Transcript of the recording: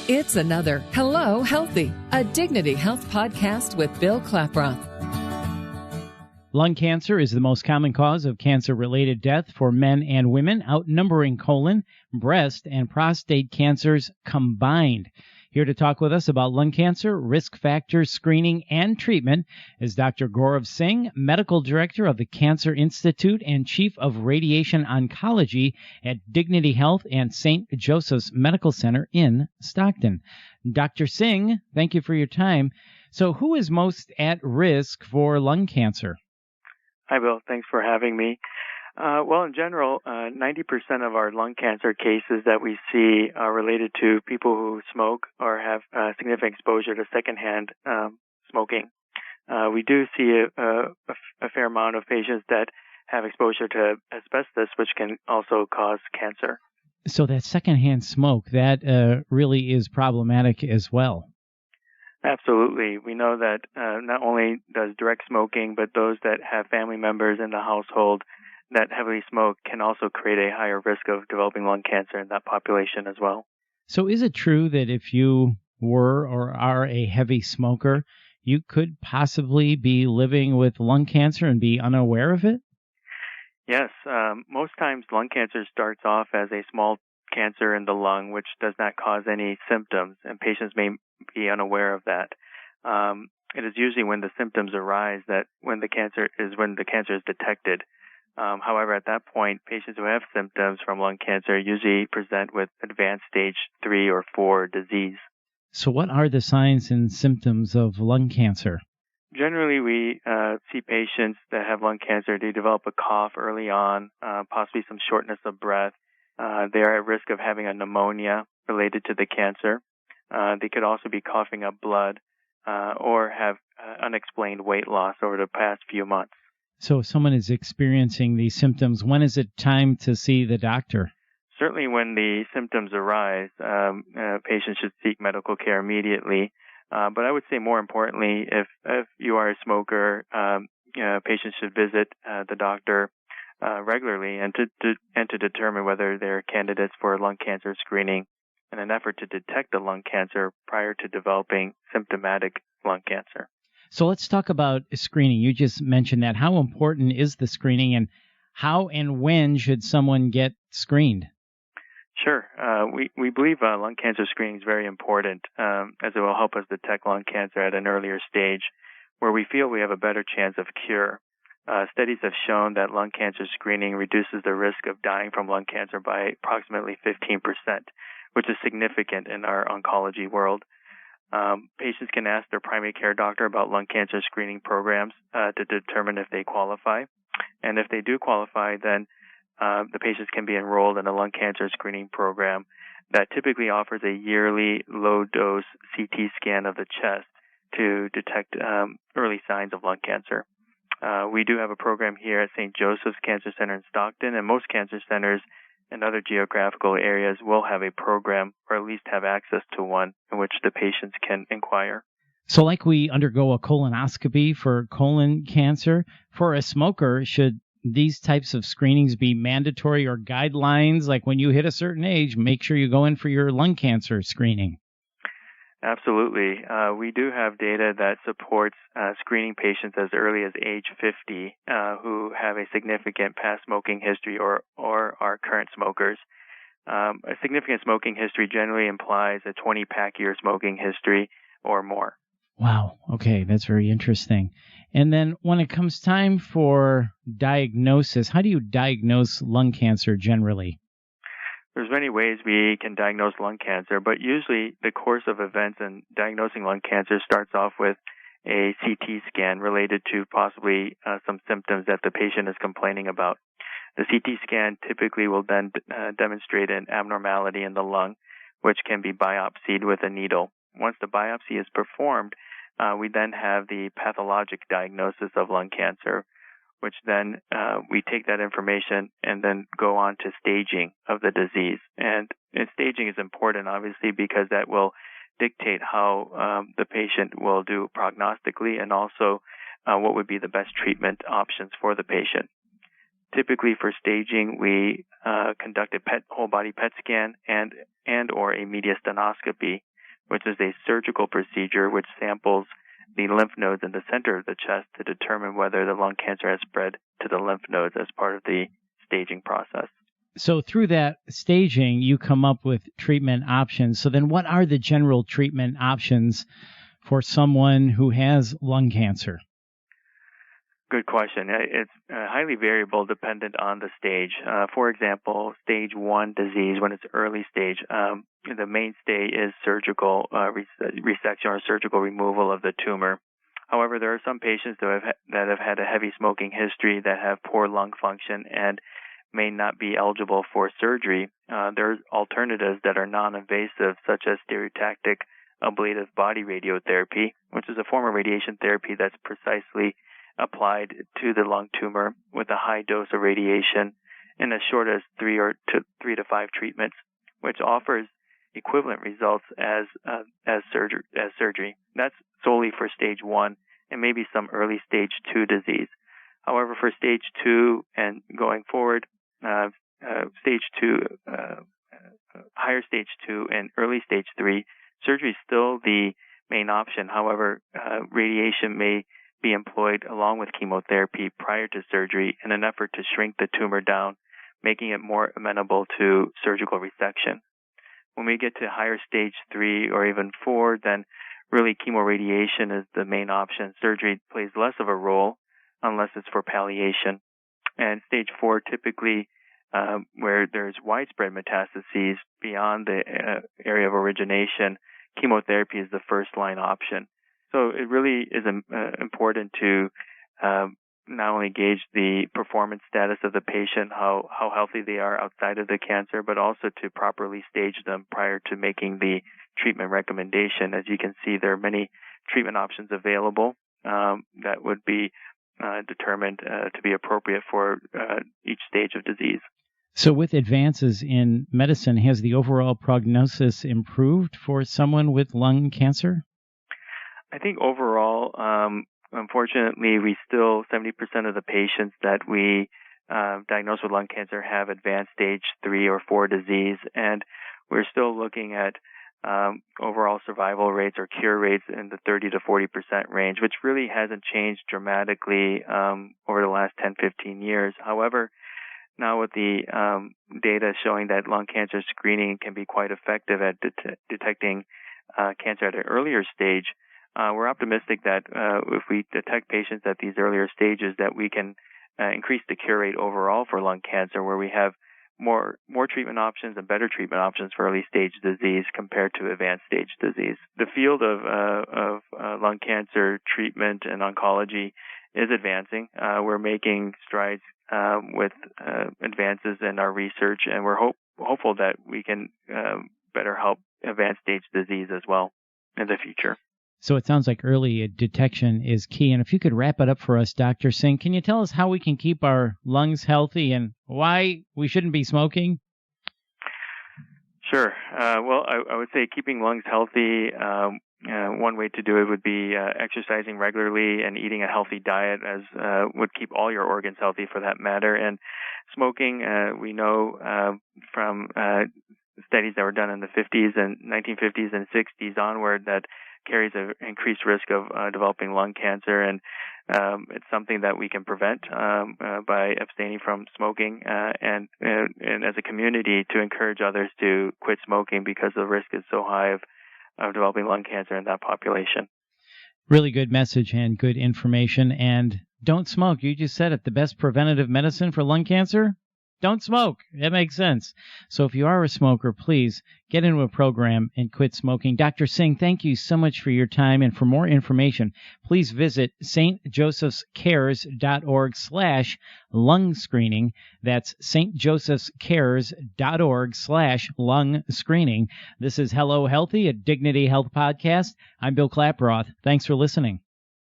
It's another Hello Healthy, a Dignity Health podcast with Bill Klaproth. Lung cancer is the most common cause of cancer-related death for men and women, outnumbering colon, breast, and prostate cancers combined. Here to talk with us about lung cancer, risk factors, screening, and treatment is Dr. Gaurav Signh, Medical Director of the Cancer Institute and Chief of Radiation Oncology at Dignity Health and St. Joseph's Medical Center in Stockton. Dr. Signh, thank you for your time. So who is most at risk for lung cancer? Hi, Bill. Thanks for having me. Well, in general, 90% of our lung cancer cases that we see are related to people who smoke or have significant exposure to secondhand smoking. We do see a fair amount of patients that have exposure to asbestos, which can also cause cancer. So that secondhand smoke, that really is problematic as well. Absolutely. We know that not only does direct smoking, but those that have family members in the household that heavily smoke can also create a higher risk of developing lung cancer in that population as well. So is it true that if you were or are a heavy smoker, you could possibly be living with lung cancer and be unaware of it? Yes. Most times lung cancer starts off as a small cancer in the lung, which does not cause any symptoms, and patients may be unaware of that. It is usually when the symptoms arise that when the cancer is detected. However, at that point, patients who have symptoms from lung cancer usually present with advanced stage 3 or 4 disease. So what are the signs and symptoms of lung cancer? Generally, we see patients that have lung cancer. They develop a cough early on, possibly some shortness of breath. They are at risk of having a pneumonia related to the cancer. They could also be coughing up blood or have unexplained weight loss over the past few months. So if someone is experiencing these symptoms, when is it time to see the doctor? Certainly when the symptoms arise, patients should seek medical care immediately. But I would say more importantly, if you are a smoker, patients should visit the doctor regularly and to determine whether they're candidates for lung cancer screening in an effort to detect the lung cancer prior to developing symptomatic lung cancer. So let's talk about screening. You just mentioned that. How important is the screening, and how and when should someone get screened? Sure. We believe lung cancer screening is very important as it will help us detect lung cancer at an earlier stage where we feel we have a better chance of cure. Studies have shown that lung cancer screening reduces the risk of dying from lung cancer by approximately 15%, which is significant in our oncology world. Patients can ask their primary care doctor about lung cancer screening programs to determine if they qualify. And if they do qualify, then the patients can be enrolled in a lung cancer screening program that typically offers a yearly low-dose CT scan of the chest to detect early signs of lung cancer. We do have a program here at St. Joseph's Cancer Center in Stockton, and most cancer centers in other geographical areas will have a program or at least have access to one in which the patients can inquire. So like we undergo a colonoscopy for colon cancer, for a smoker, should these types of screenings be mandatory or guidelines? Like when you hit a certain age, make sure you go in for your lung cancer screening. Absolutely. We do have data that supports screening patients as early as age 50 who have a significant past smoking history or are current smokers. A significant smoking history generally implies a 20-pack year smoking history or more. Wow. Okay, that's very interesting. And then when it comes time for diagnosis, how do you diagnose lung cancer generally? There's many ways we can diagnose lung cancer, but usually the course of events in diagnosing lung cancer starts off with a CT scan related to possibly some symptoms that the patient is complaining about. The CT scan typically will then demonstrate an abnormality in the lung, which can be biopsied with a needle. Once the biopsy is performed, we then have the pathologic diagnosis of lung cancer, which then we take that information and then go on to staging of the disease. And staging is important, obviously, because that will dictate how the patient will do prognostically and also what would be the best treatment options for the patient. Typically for staging, we conduct a whole body PET scan and or a mediastinoscopy which is a surgical procedure which samples the lymph nodes in the center of the chest to determine whether the lung cancer has spread to the lymph nodes as part of the staging process. So through that staging, you come up with treatment options. So then what are the general treatment options for someone who has lung cancer? Good question. It's highly variable dependent on the stage. For example, stage 1 disease, when it's early stage, the mainstay is surgical resection or surgical removal of the tumor. However, there are some patients that have had a heavy smoking history that have poor lung function and may not be eligible for surgery. There's alternatives that are non-invasive, such as stereotactic ablative body radiotherapy, which is a form of radiation therapy that's precisely applied to the lung tumor with a high dose of radiation in as short as 3 to 5 treatments, which offers equivalent results as surgery. That's solely for stage 1 and maybe some early stage 2 disease. However, for stage 2 and going forward, stage 2, higher stage 2 and early stage 3, surgery is still the main option. However, radiation may be employed along with chemotherapy prior to surgery in an effort to shrink the tumor down, making it more amenable to surgical resection. When we get to higher stage 3 or even 4, then really chemoradiation is the main option. Surgery plays less of a role unless it's for palliation. And stage 4, typically where there's widespread metastases beyond the area of origination, chemotherapy is the first line option. So it really is important to not only gauge the performance status of the patient, how healthy they are outside of the cancer, but also to properly stage them prior to making the treatment recommendation. As you can see, there are many treatment options available that would be determined to be appropriate for each stage of disease. So with advances in medicine, has the overall prognosis improved for someone with lung cancer? I think overall, unfortunately, we still 70% of the patients that we diagnose with lung cancer have advanced stage 3 or 4 disease, and we're still looking at overall survival rates or cure rates in the 30 to 40% range, which really hasn't changed dramatically over the last 10, 15 years. However, now with the data showing that lung cancer screening can be quite effective at detecting cancer at an earlier stage, we're optimistic that if we detect patients at these earlier stages, that we can increase the cure rate overall for lung cancer, where we have more treatment options and better treatment options for early stage disease compared to advanced stage disease. The field of lung cancer treatment and oncology is advancing. We're making strides with advances in our research, and we're hopeful that we can better help advanced stage disease as well in the future. So it sounds like early detection is key. And if you could wrap it up for us, Dr. Signh, can you tell us how we can keep our lungs healthy and why we shouldn't be smoking? Sure. Well, I would say keeping lungs healthy, one way to do it would be exercising regularly and eating a healthy diet, as would keep all your organs healthy for that matter. And smoking, we know from studies that were done in the 1950s and 60s onward that carries an increased risk of developing lung cancer, and it's something that we can prevent by abstaining from smoking, and as a community to encourage others to quit smoking because the risk is so high of developing lung cancer in that population. Really good message and good information. And don't smoke. You just said it. The best preventative medicine for lung cancer? Don't smoke. That makes sense. So if you are a smoker, please get into a program and quit smoking. Dr. Signh, thank you so much for your time. And for more information, please visit stjosephscares.org/lung screening. That's stjosephscares.org/lung screening. This is Hello Healthy, a Dignity Health podcast. I'm Bill Klaproth. Thanks for listening.